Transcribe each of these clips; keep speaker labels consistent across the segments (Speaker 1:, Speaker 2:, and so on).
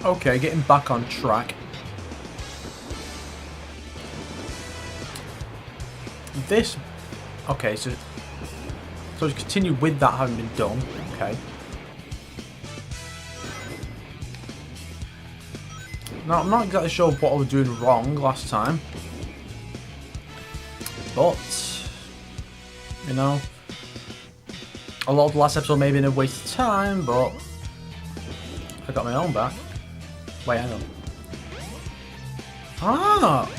Speaker 1: Okay, getting back on track. This... Okay, so to continue with that having been done. Okay. Now, I'm not exactly sure what I was doing wrong last time. But, you know, a lot of the last episode may have been a waste of time, but I got my own back. Wait, hang on. Ah!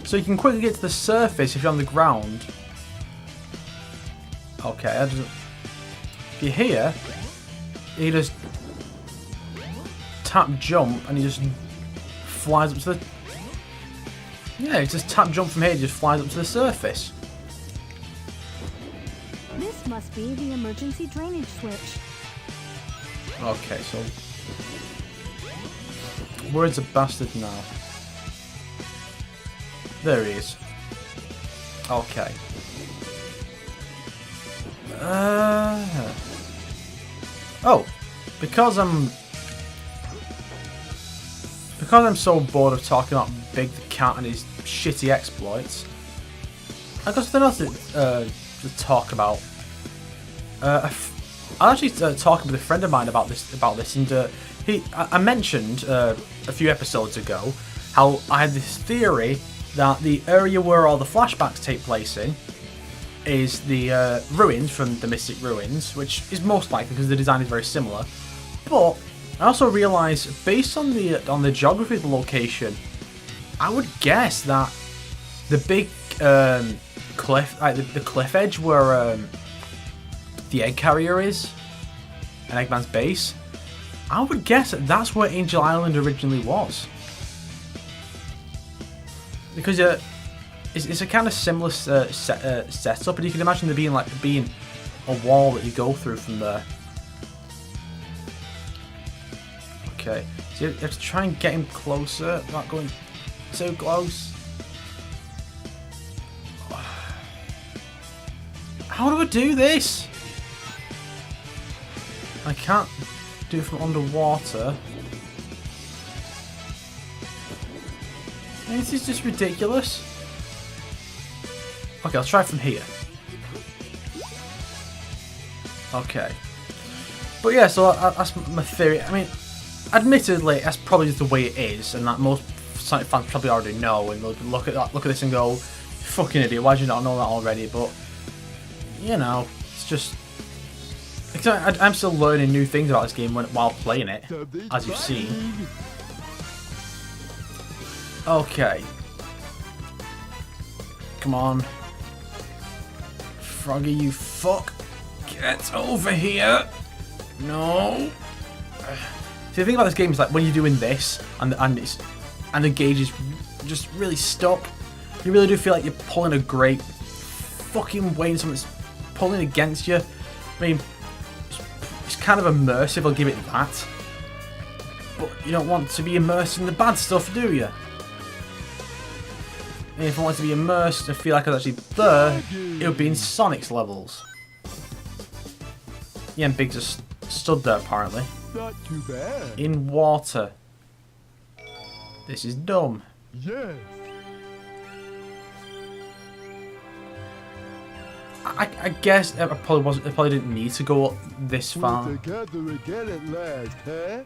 Speaker 1: So you can quickly get to the surface if you're on the ground. Okay, if you're here, you just tap jump and he just flies up to the... Yeah, you just tap jump from here, he just flies up to the surface.
Speaker 2: This must be the emergency drainage switch.
Speaker 1: Okay, so... Where's the bastard now? There he is. Okay. Oh, because I'm so bored of talking about Big the Cat and his shitty exploits, I got something else to talk about. I actually talking with a friend of mine about this, and I mentioned a few episodes ago how I had this theory that the area where all the flashbacks take place in is the ruins from the Mystic Ruins, which is most likely because the design is very similar. But I also realised, based on the geography of the location, I would guess that the big cliff, the cliff edge where the egg carrier is, and Eggman's base, I would guess that that's where Angel Island originally was. Because it's a kind of similar setup, and you can imagine there being a wall that you go through from there. Okay, so you have to try and get him closer, not going too close. How do I do this? I can't do it from underwater. This is just ridiculous. Okay, I'll try from here. Okay. But yeah, so that's my theory. I mean, admittedly, that's probably just the way it is, and that most Sonic fans probably already know, and they'll look at this and go, "Fucking idiot! Why do you not know that already?" But you know, it's just. I'm still learning new things about this game while playing it, as you've seen. Okay. Come on. Froggy, you fuck. Get over here. No. See, the thing about this game is like when you're doing this and the gauge is just really stuck, you really do feel like you're pulling a great fucking weight and something's pulling against you. I mean, it's kind of immersive, I'll give it that. But you don't want to be immersed in the bad stuff, do you? And if I wanted to be immersed and feel like I was actually there, it would be in Sonic's levels. Yeah, and Big just stood there apparently.
Speaker 3: Not too bad.
Speaker 1: In water. This is dumb.
Speaker 3: Yes.
Speaker 1: I guess it probably didn't need to go this far.
Speaker 3: We're together again at last, huh?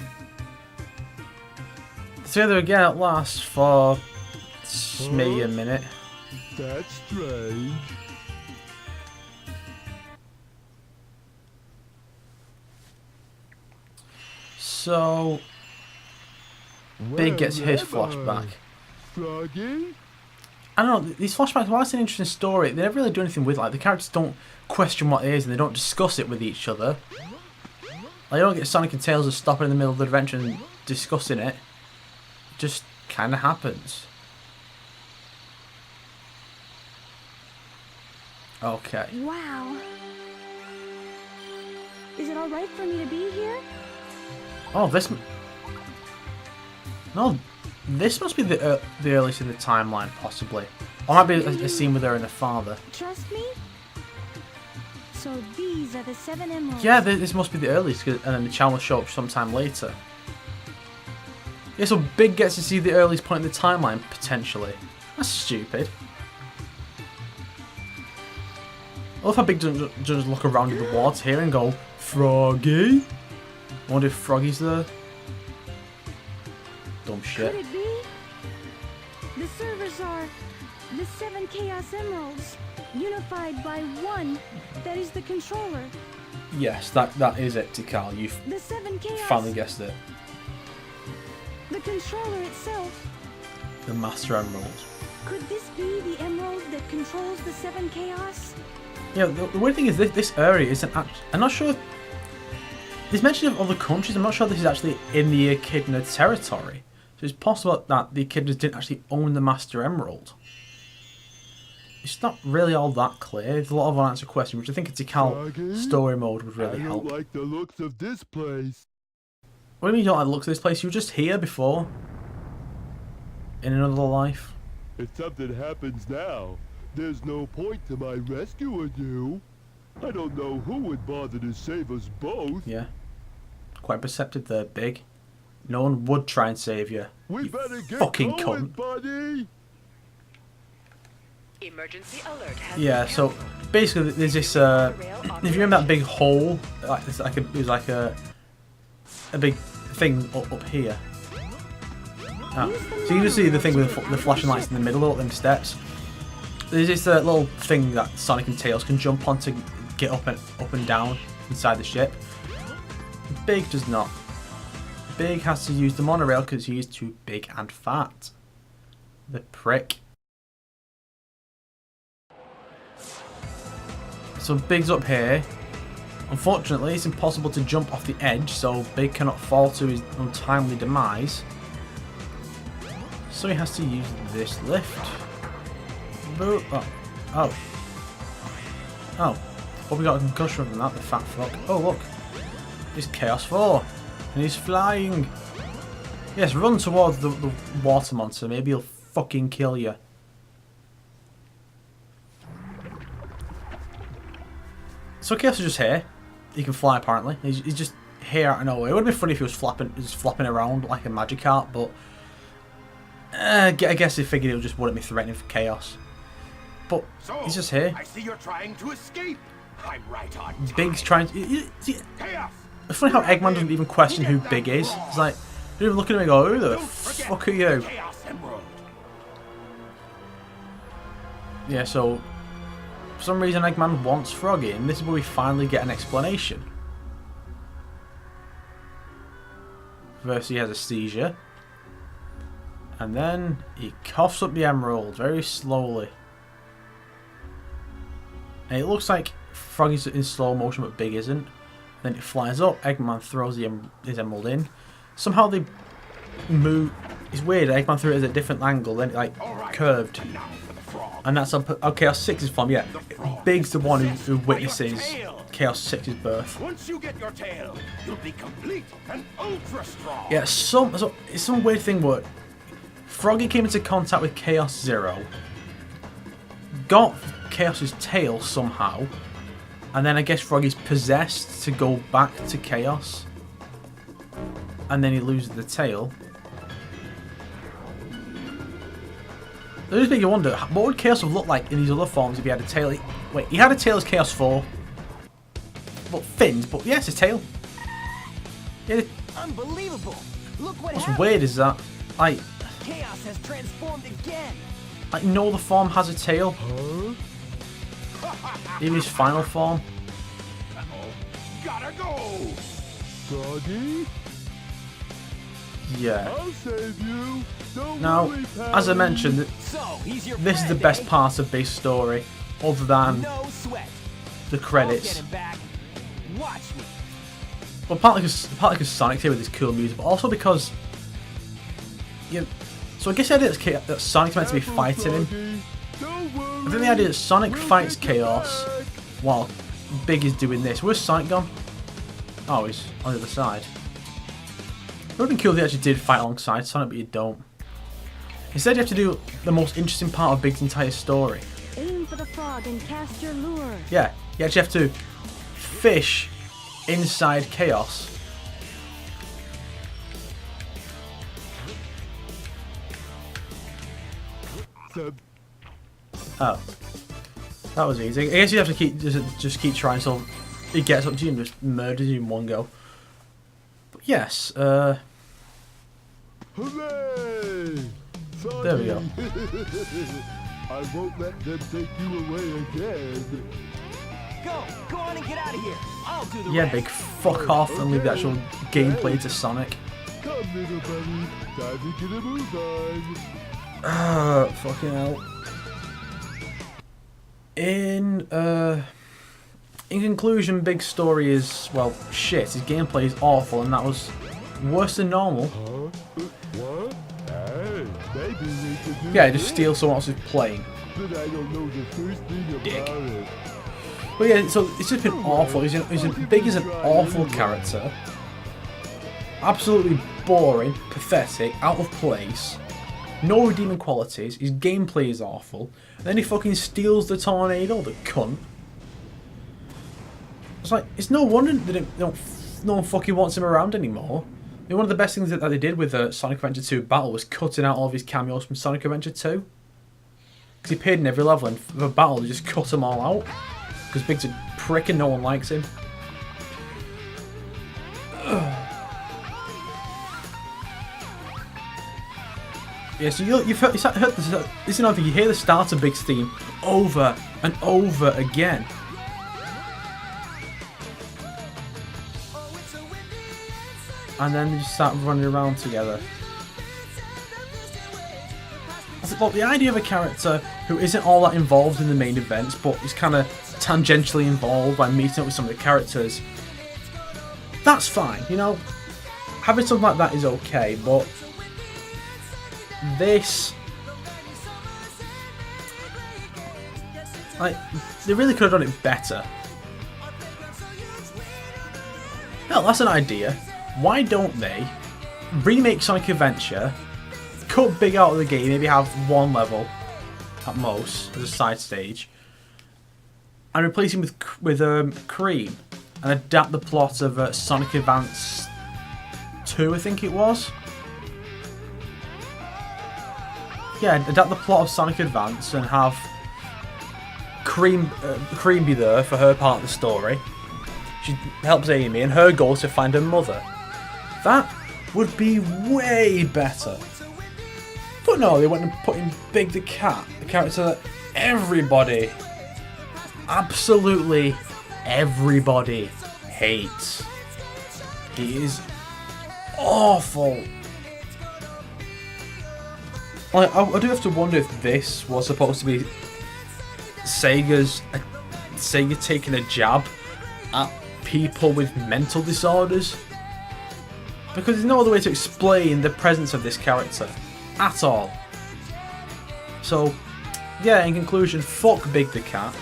Speaker 1: Together again at last for maybe a minute.
Speaker 3: That's strange.
Speaker 1: So Big gets his flashback.
Speaker 3: Froggy?
Speaker 1: I don't know, these flashbacks, while it's an interesting story, they never really do anything with it. Like, the characters don't question what it is and they don't discuss it with each other. Like, you don't get Sonic and Tails just stopping in the middle of the adventure and discussing it. It just kind of happens. Okay.
Speaker 2: Wow. Is it alright for me to be here?
Speaker 1: Oh, this... No, this must be the earliest in the timeline, possibly. Or might be a scene with her and her father.
Speaker 2: Trust me? So these are the 7 emeralds.
Speaker 1: Yeah, this must be the earliest, and then the child will show up sometime later. Yeah, so Big gets to see the earliest point in the timeline, potentially. That's stupid. I love how Big doesn't just look around at the water here and go, Froggy? I wonder if Froggy's there. Dumb shit.
Speaker 2: Could it be? The servers are the 7 Chaos Emeralds, unified by one that is the controller.
Speaker 1: Yes, that is it, Tikal. You've
Speaker 2: The 7 Chaos.
Speaker 1: finally guessed it.
Speaker 2: The controller itself.
Speaker 1: The Master Emerald.
Speaker 2: Could this be the emerald that controls the 7 Chaos?
Speaker 1: Yeah, the weird thing is this area isn't actually... I'm not sure... There's mention of other countries. I'm not sure this is actually in the Echidna territory. So it's possible that the Echidnas didn't actually own the Master Emerald. It's not really all that clear. There's a lot of unanswered questions, which I think a Tikal story mode would really help.
Speaker 3: I don't like the looks of this place.
Speaker 1: What do you mean you don't like the looks of this place? You were just here before. In another life.
Speaker 3: If something happens now, there's no point to my rescuing you. I don't know who would bother to save us both.
Speaker 1: Yeah. Quite perceptive there, Big. No one would try and save you.
Speaker 3: We
Speaker 1: You
Speaker 3: better get
Speaker 1: fucking
Speaker 3: going,
Speaker 1: cunt.
Speaker 3: buddy.
Speaker 4: Emergency alert has
Speaker 1: Yeah,
Speaker 4: been
Speaker 1: so
Speaker 4: cancelled.
Speaker 1: basically there's this if you remember that big hole, like it's like it was like a big thing up here. Ah. So you can see the thing with the flashing lights in the middle of them steps. There's this little thing that Sonic and Tails can jump on to get up and down inside the ship. Big does not. Big has to use the monorail because he is too big and fat. The prick. So Big's up here. Unfortunately, it's impossible to jump off the edge, so Big cannot fall to his untimely demise. So he has to use this lift. Boo! Oh. Oh. Oh. Well, we got a concussion from that, the fat fuck. Oh, look. It's Chaos 4. And he's flying. Yes, run towards the water monster. Maybe he'll fucking kill you. So Chaos is just here. He can fly apparently. He's just here out of nowhere. It would have been funny if he was flopping around like a Magikarp, but I guess he figured it just wouldn't be threatening for Chaos. But
Speaker 5: So,
Speaker 1: he's just here.
Speaker 5: I see you're trying to escape. I'm right on time.
Speaker 1: Big's trying to.
Speaker 5: Chaos.
Speaker 1: It's funny how Eggman doesn't even question who Big is. He's like, he doesn't look at him and go, "Who the
Speaker 5: Don't forget
Speaker 1: fuck are you?"
Speaker 5: Chaos Emerald.
Speaker 1: Yeah, so for some reason Eggman wants Froggy, and this is where we finally get an explanation. First he has a seizure, and then he coughs up the emerald very slowly. And it looks like Froggy's in slow motion, but Big isn't. Then it flies up, Eggman throws his emerald in. Somehow they move. It's weird, Eggman threw it at a different angle, then it like curved.
Speaker 5: Now for the frog.
Speaker 1: And that's on Chaos 6's form, yeah. Big's the one who witnesses Chaos 6's birth.
Speaker 5: Once you get your tail, you'll be complete and ultra strong.
Speaker 1: Yeah, it's some weird thing where Froggy came into contact with Chaos Zero, got Chaos's tail somehow, and then I guess Froggy's possessed to go back to Chaos, and then he loses the tail. It just makes you wonder, what would Chaos have looked like in these other forms if he had a tail? Wait, he had a tail as Chaos 4. But fins, but yes, his tail. Yeah,
Speaker 6: Unbelievable! Look what
Speaker 1: what's
Speaker 6: happened!
Speaker 1: weird is that, like
Speaker 6: Chaos has transformed again!
Speaker 1: no other form has a tail. Even his final form.
Speaker 5: Gotta go.
Speaker 3: Froggy,
Speaker 1: Yeah.
Speaker 3: I'll save you. Don't
Speaker 1: Now,
Speaker 3: worry,
Speaker 1: as I
Speaker 3: pal.
Speaker 1: mentioned,
Speaker 6: So, he's your
Speaker 1: this is the
Speaker 6: friend,
Speaker 1: best
Speaker 6: eh?
Speaker 1: part of Big's story, other than
Speaker 6: No sweat.
Speaker 1: the
Speaker 6: I'll get
Speaker 1: credits.
Speaker 6: him back. Watch me.
Speaker 1: Well, partly because Sonic's here with his cool music, but also because so I guess the idea that Sonic's meant to be fighting him.
Speaker 3: Froggy, don't worry.
Speaker 1: I think the idea that Sonic
Speaker 3: We'll
Speaker 1: fights
Speaker 3: get you
Speaker 1: Chaos
Speaker 3: back.
Speaker 1: while Big is doing this. Where's Sonic gone? Oh, he's on the other side. It would have been cool if they actually did fight alongside Sonic, but you don't. Instead, you have to do the most interesting part of Big's entire story.
Speaker 2: Aim for the frog and cast your lure.
Speaker 1: Yeah, you actually have to fish inside Chaos.
Speaker 3: some.
Speaker 1: Oh. That was easy. I guess you have to keep just keep trying until he gets up to you and just murders you in one go. But yes,
Speaker 3: Hooray!
Speaker 1: There we go.
Speaker 3: I won't let them take you away again.
Speaker 6: Go on and get out of here. I'll do the
Speaker 1: yeah,
Speaker 6: rest.
Speaker 1: big fuck off and leave the actual gameplay to Sonic.
Speaker 3: Come, little buddy. Time to get a move on.
Speaker 1: Fucking hell. In conclusion, Big Story is, well, shit. His gameplay is awful, and that was worse than normal.
Speaker 3: Huh? What? Hey, maybe we could do
Speaker 1: Yeah, just
Speaker 3: this,
Speaker 1: steal someone else's plane.
Speaker 3: but I don't know the first thing about
Speaker 1: Dick.
Speaker 3: it.
Speaker 1: But yeah, so it's just been awful. Big is an awful character. Absolutely boring, pathetic, out of place. No redeeming qualities. His gameplay is awful. And then he fucking steals the tornado, the cunt. It's like, it's no wonder that no one fucking wants him around anymore. I mean, one of the best things that they did with Sonic Adventure 2 Battle was cutting out all of his cameos from Sonic Adventure 2. Because he appeared in every level, and for Battle they just cut them all out. Because Big's a prick and no one likes him. Yeah, so you've heard this is another thing. You hear the start of Big's theme over and over again. And then they just start running around together. Well, the idea of a character who isn't all that involved in the main events, but is kind of tangentially involved by meeting up with some of the characters, that's fine, you know? Having something like that is okay, but this... like, they really could have done it better. Hell, that's an idea. Why don't they remake Sonic Adventure, cut Big out of the game, maybe have one level at most as a side stage, and replace him with Cream, and adapt the plot of Sonic Advance 2, I think it was. Yeah, adapt the plot of Sonic Advance and have Cream be there for her part of the story. She helps Amy, and her goal is to find her mother. That would be way better. But no, they went and put in Big the Cat, a character that everybody, absolutely everybody, hates. He is awful. I do have to wonder if this was supposed to be Sega taking a jab at people with mental disorders, because there's no other way to explain the presence of this character at all. So yeah, in conclusion, fuck Big the Cat,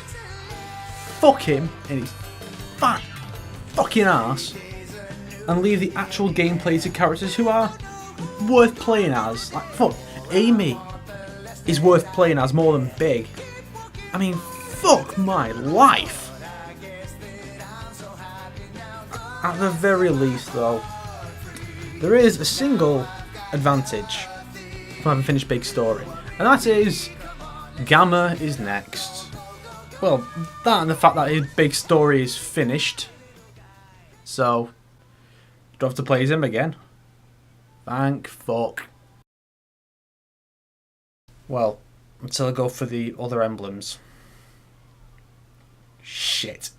Speaker 1: fuck him in his fat fucking ass, and leave the actual gameplay to characters who are worth playing as. Like, fuck, Amy is worth playing as more than Big. I mean, fuck my life. At the very least, though, there is a single advantage from having finished Big Story, and that is Gamma is next. Well, that and the fact that his Big Story is finished, so don't have to play as him again. Thank fuck. Well, until I go for the other emblems. Shit.